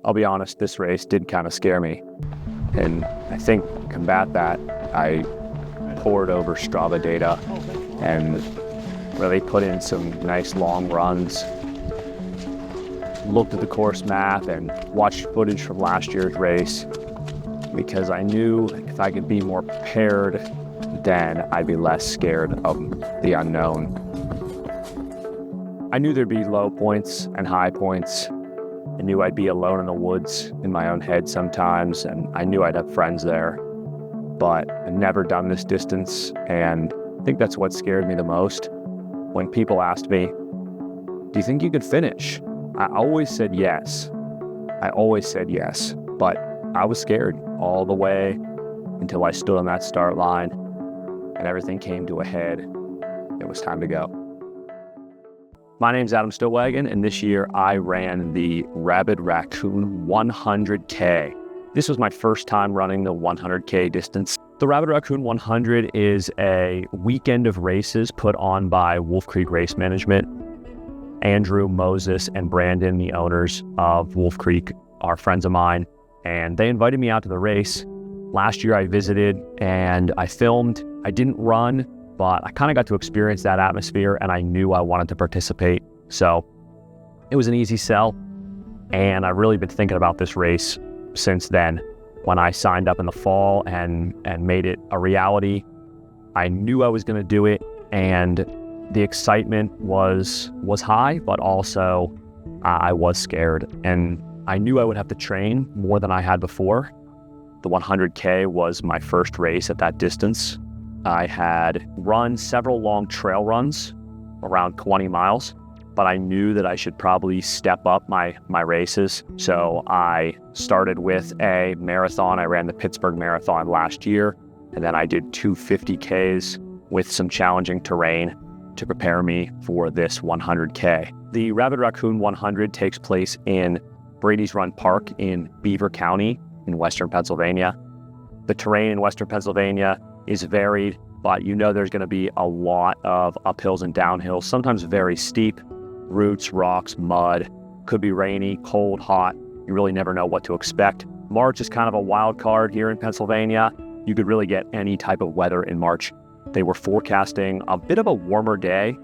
I'll be honest, this race did kind of scare me. And I think to combat that, I poured over Strava data and really put in some nice long runs, looked at the course map and watched footage from last year's race, because I knew if I could be more prepared, then I'd be less scared of the unknown. I knew there'd be low points and high points. I knew I'd be alone in the woods in my own head sometimes, and I knew I'd have friends there. But I've never done this distance, and I think that's what scared me the most. When people asked me, "Do you think you could finish?" I always said yes. But I was scared all the way until I stood on that start line and everything came to a head. It was time to go. My name's Adam Stillwagon, and this year I ran the Rabid Raccoon 100K. This was my first time running the 100K distance. The Rabid Raccoon 100 is a weekend of races put on by Wolf Creek Race Management. Andrew, Moses, and Brandon, the owners of Wolf Creek, are friends of mine, and they invited me out to the race. Last year I visited and I filmed. I didn't run, but I kind of got to experience that atmosphere, and I knew I wanted to participate. So it was an easy sell, and I've really been thinking about this race since then. When I signed up in the fall and made it a reality, I knew I was going to do it, and the excitement was high, but also I was scared, and I knew I would have to train more than I had before. The 100K was my first race at that distance. I had run several long trail runs, around 20 miles, but I knew that I should probably step up my races. So I started with a marathon. I ran the Pittsburgh Marathon last year, and then I did 2 50Ks with some challenging terrain to prepare me for this 100K. The Rabid Raccoon 100 takes place in Brady's Run Park in Beaver County in Western Pennsylvania. The terrain in Western Pennsylvania is varied, but you know there's going to be a lot of uphills and downhills, sometimes very steep, roots, rocks, mud. Could be rainy, cold, hot. You really never know what to expect. March is kind of a wild card here in Pennsylvania. You could really get any type of weather in March. They were forecasting a bit of a warmer day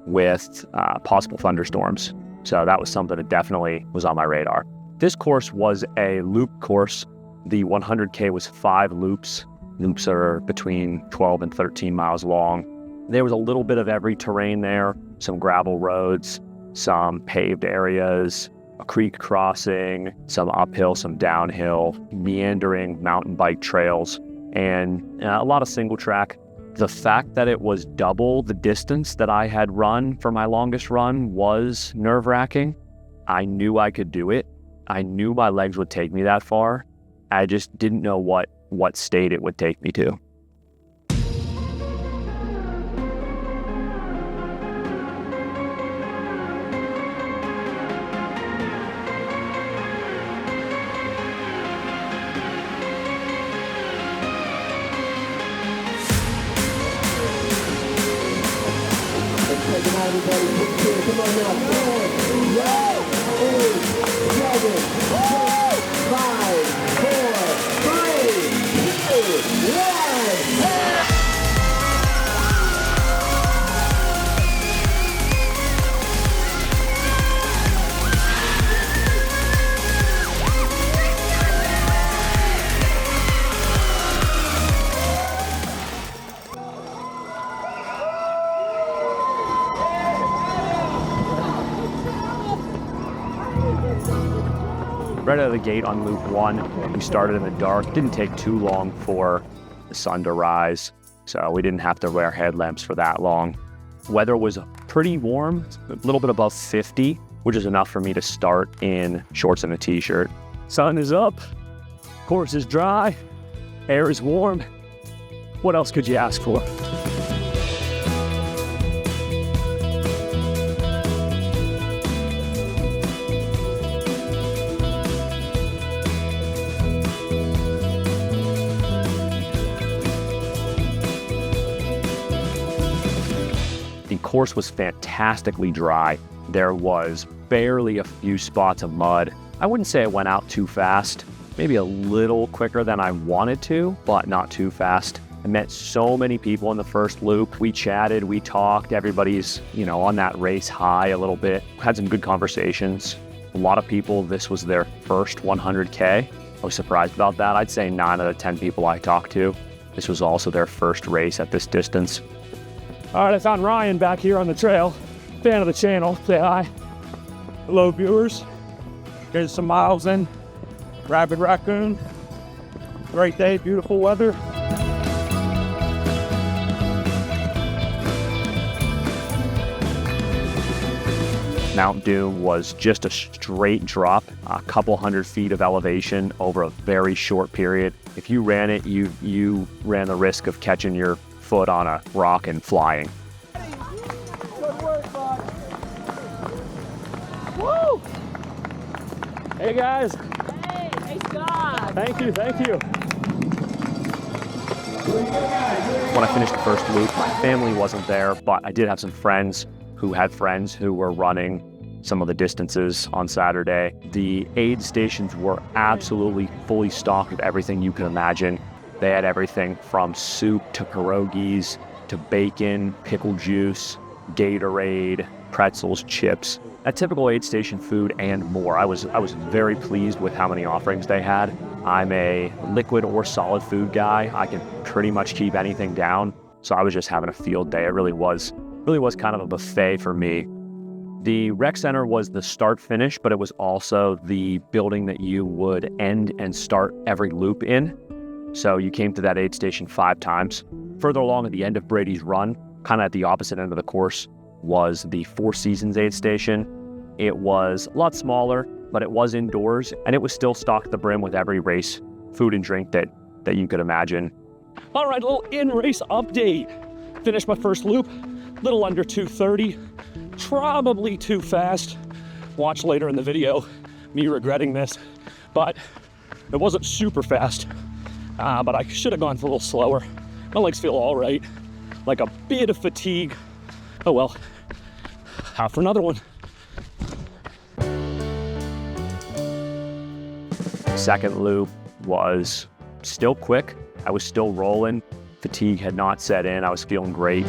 with possible thunderstorms. So that was something that definitely was on my radar. This course was a loop course. The 100K was 5 loops. Loops are between 12 and 13 miles long. There was a little bit of every terrain there, some gravel roads, some paved areas, a creek crossing, some uphill, some downhill, meandering mountain bike trails, and a lot of single track. The fact that it was double the distance that I had run for my longest run was nerve-wracking. I knew I could do it. I knew my legs would take me that far. I just didn't know what state it would take me to. Come on now, 4, 8, 7, 6, 5, 4, 3, 2, 1. Right out of the gate on loop 1, we started in the dark. Didn't take too long for the sun to rise, so we didn't have to wear headlamps for that long. Weather was pretty warm, a little bit above 50, which is enough for me to start in shorts and a t-shirt. Sun is up, course is dry, air is warm. What else could you ask for? The course was fantastically dry. There was barely a few spots of mud. I wouldn't say it went out too fast, maybe a little quicker than I wanted to, but not too fast. I met so many people in the first loop. We chatted, we talked, everybody's, on that race high a little bit. Had some good conversations. A lot of people, this was their first 100K. I was surprised about that. I'd say 9 out of 10 people I talked to, this was also their first race at this distance. All right, I found Ryan back here on the trail. Fan of the channel, say hi. Hello, viewers. Here's some miles in. Rabid Raccoon. Great day, beautiful weather. Mount Doom was just a straight drop, a couple hundred feet of elevation over a very short period. If you ran it, you ran the risk of catching your foot on a rock and flying. Good work, bud. Woo! Hey, guys. Hey, nice job. Thank you, thank you. When I finished the first loop, my family wasn't there, but I did have some friends who had friends who were running some of the distances on Saturday. The aid stations were absolutely fully stocked with everything you could imagine. They had everything from soup to pierogies to bacon, pickle juice, Gatorade, pretzels, chips, a typical aid station food and more. I was very pleased with how many offerings they had. I'm a liquid or solid food guy. I can pretty much keep anything down. So I was just having a field day. It really was kind of a buffet for me. The rec center was the start finish, but it was also the building that you would end and start every loop in. So you came to that aid station 5 times. Further along at the end of Brady's run, kind of at the opposite end of the course, was the Four Seasons aid station. It was a lot smaller, but it was indoors, and it was still stocked to the brim with every race, food and drink that you could imagine. All right, a little in-race update. Finished my first loop, little under 2:30, probably too fast. Watch later in the video, me regretting this, but it wasn't super fast. But I should have gone a little slower. My legs feel all right, like a bit of fatigue. Oh well, out for another one. Second loop was still quick. I was still rolling. Fatigue had not set in. I was feeling great.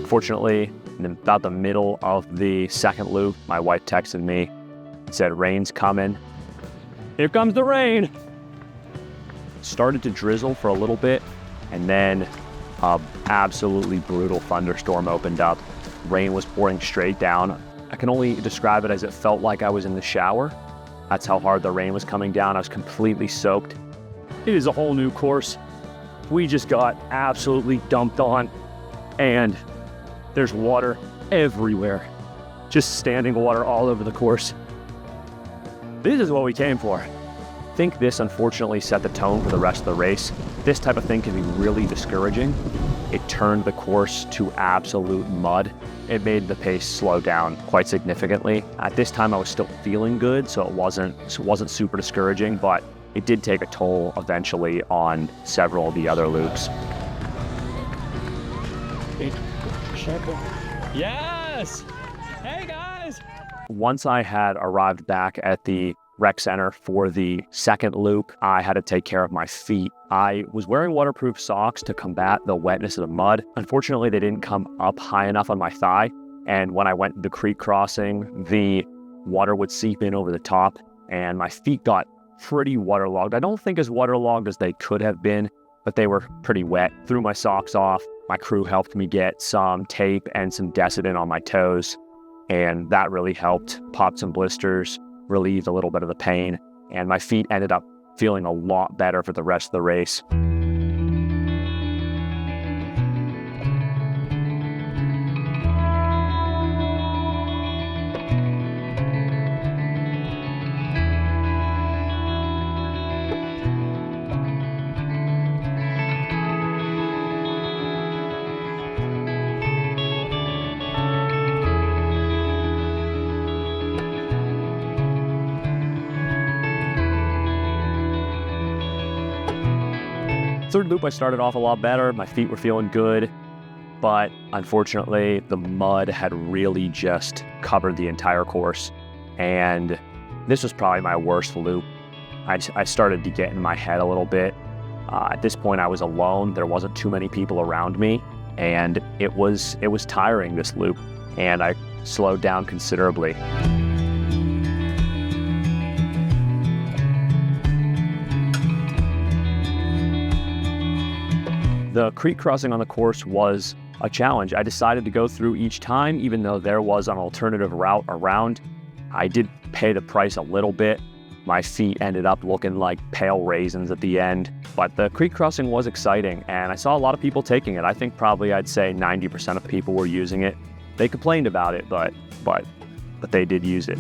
Fortunately, in about the middle of the second loop, my wife texted me and said, "Rain's coming." Here comes the rain. It started to drizzle for a little bit, and then an absolutely brutal thunderstorm opened up. Rain was pouring straight down. I can only describe it as it felt like I was in the shower. That's how hard the rain was coming down. I was completely soaked. It is a whole new course. We just got absolutely dumped on, and there's water everywhere. Just standing water all over the course. This is what we came for. I think this unfortunately set the tone for the rest of the race. This type of thing can be really discouraging. It turned the course to absolute mud. It made the pace slow down quite significantly. At this time, I was still feeling good, so it wasn't super discouraging, but it did take a toll eventually on several of the other loops. Yes! Hey guys! Once I had arrived back at the rec center for the second loop, I had to take care of my feet. I was wearing waterproof socks to combat the wetness of the mud. Unfortunately, they didn't come up high enough on my thigh. And when I went the creek crossing, the water would seep in over the top and my feet got pretty waterlogged. I don't think as waterlogged as they could have been, but they were pretty wet. Threw my socks off. My crew helped me get some tape and some Desitin on my toes, and that really helped. Popped some blisters, relieved a little bit of the pain, and my feet ended up feeling a lot better for the rest of the race. Third loop, I started off a lot better. My feet were feeling good, but unfortunately, the mud had really just covered the entire course. And this was probably my worst loop. I started to get in my head a little bit. At this point, I was alone. There wasn't too many people around me, and it was tiring, this loop, and I slowed down considerably. The creek crossing on the course was a challenge. I decided to go through each time, even though there was an alternative route around. I did pay the price a little bit. My feet ended up looking like pale raisins at the end, but the creek crossing was exciting, and I saw a lot of people taking it. I think probably I'd say 90% of people were using it. They complained about it, but they did use it.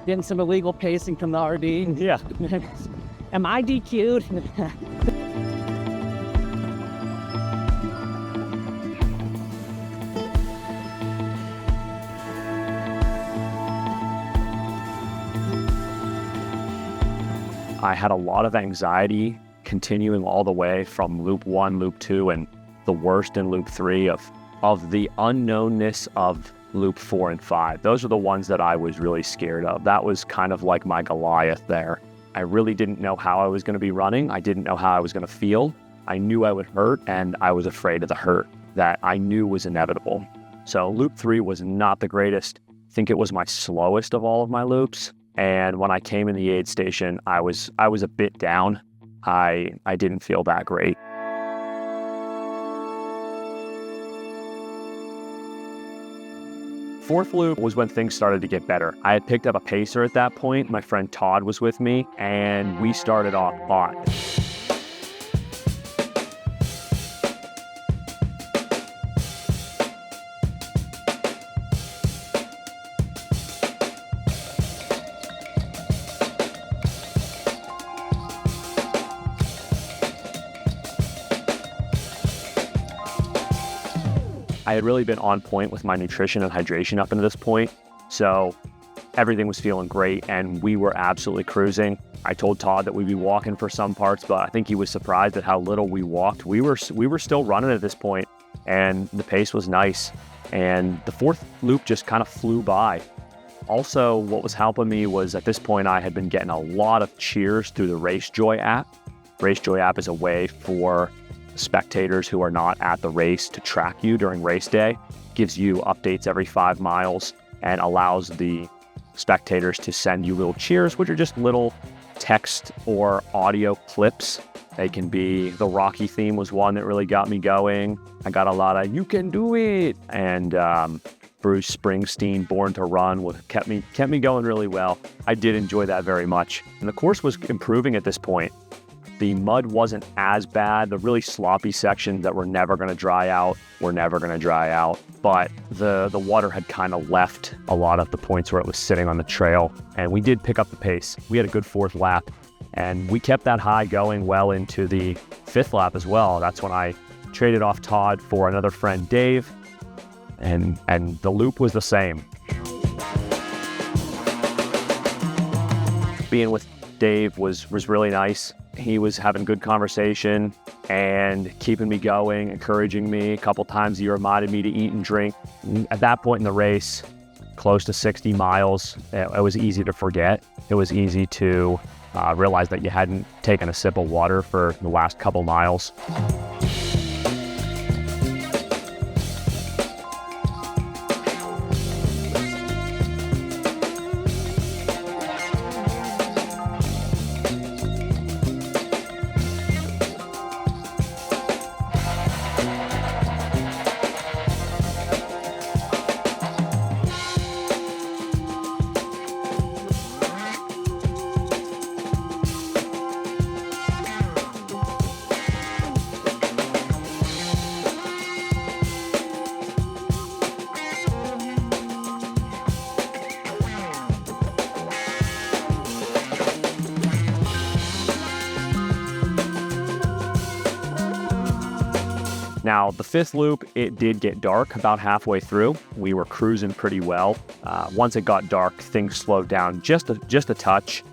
Getting some illegal pacing from the RD. Yeah. Am I DQ'd? I had a lot of anxiety continuing all the way from loop 1, loop 2, and the worst in loop 3 of the unknownness of loop 4 and 5. Those are the ones that I was really scared of. That was kind of like my Goliath there. I really didn't know how I was going to be running. I didn't know how I was going to feel. I knew I would hurt, and I was afraid of the hurt that I knew was inevitable. So loop 3 was not the greatest. I think it was my slowest of all of my loops. And when I came in the aid station, I was a bit down. I didn't feel that great. Fourth loop was when things started to get better. I had picked up a pacer at that point. My friend Todd was with me, and we started off hot. I had really been on point with my nutrition and hydration up until this point, so everything was feeling great, and we were absolutely cruising. I told Todd that we'd be walking for some parts, but I think he was surprised at how little we walked. We were still running at this point, and the pace was nice, and the fourth loop just kind of flew by. Also, what was helping me was at this point I had been getting a lot of cheers through the RaceJoy app. RaceJoy app is a way for spectators who are not at the race to track you during race day. Gives you updates every 5 miles and allows the spectators to send you little cheers, which are just little text or audio clips. They can be, the Rocky theme was one that really got me going. I got a lot of "you can do it" and Bruce Springsteen "Born to Run" kept me going really well. I did enjoy that very much. And the course was improving at this point. The mud wasn't as bad. The really sloppy sections that were never going to dry out were never going to dry out. But the water had kind of left a lot of the points where it was sitting on the trail. And we did pick up the pace. We had a good 4th lap. And we kept that high going well into the 5th lap as well. That's when I traded off Todd for another friend, Dave. And the loop was the same. Being with Dave was really nice. He was having good conversation and keeping me going, encouraging me. A couple times he reminded me to eat and drink. At that point in the race, close to 60 miles, it was easy to forget. It was easy to realize that you hadn't taken a sip of water for the last couple miles. Now, the 5th loop, it did get dark about halfway through. We were cruising pretty well. Once it got dark, things slowed down just a touch.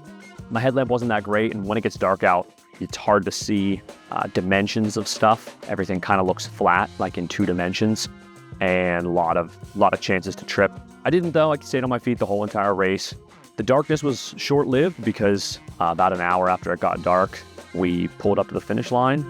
My headlamp wasn't that great, and when it gets dark out, it's hard to see dimensions of stuff. Everything kind of looks flat, like in 2 dimensions, and a lot of chances to trip. I didn't though. I stayed on my feet the whole entire race. The darkness was short-lived because about an hour after it got dark, we pulled up to the finish line.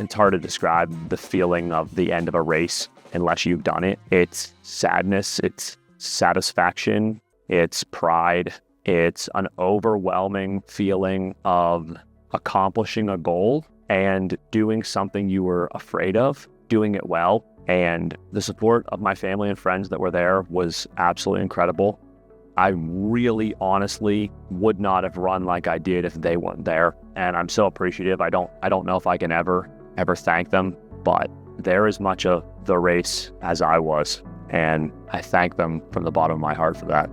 It's hard to describe the feeling of the end of a race unless you've done it. It's sadness, it's satisfaction, it's pride, it's an overwhelming feeling of accomplishing a goal and doing something you were afraid of, doing it well. And the support of my family and friends that were there was absolutely incredible. I really honestly would not have run like I did if they weren't there. And I'm so appreciative. I don't know if I can ever thank them, but they're as much of the race as I was. And I thank them from the bottom of my heart for that.